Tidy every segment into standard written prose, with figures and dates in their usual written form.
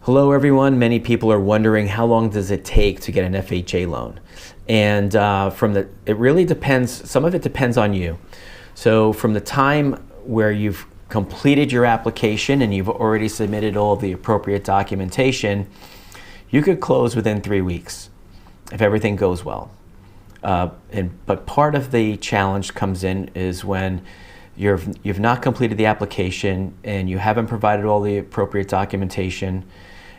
Hello everyone. Many people are wondering how long does it take to get an FHA loan? And it really depends, some of it depends on you. So from the time where you've completed your application and you've already submitted all of the appropriate documentation, you could close within 3 weeks if everything goes well. But part of the challenge comes in is when you've not completed the application and you haven't provided all the appropriate documentation,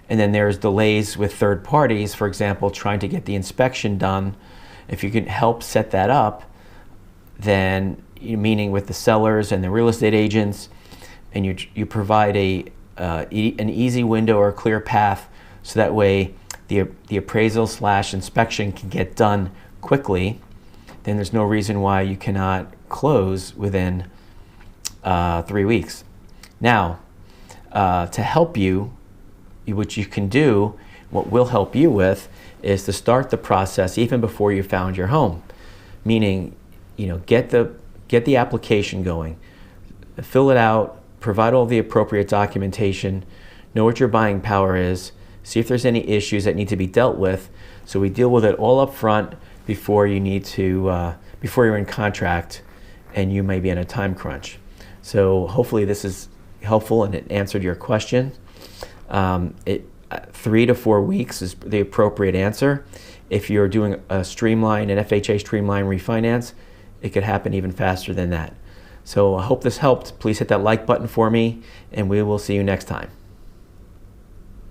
and then there's delays with third parties, for example, trying to get the inspection done. If you can help set that up, then meaning with the sellers and the real estate agents, and you provide an easy window or a clear path, so that way the appraisal / inspection can get done quickly, then there's no reason why you cannot close within 3 weeks. Now, to help you, what you can do, what will help you with, is to start the process even before you found your home. Meaning, get the application going, fill it out, provide all the appropriate documentation, know what your buying power is, see if there's any issues that need to be dealt with, so we deal with it all up front before before you're in contract and you may be in a time crunch. So hopefully this is helpful and it answered your question. 3 to 4 weeks is the appropriate answer. If you're doing an FHA streamline refinance, it could happen even faster than that. So I hope this helped. Please hit that like button for me, and we will see you next time.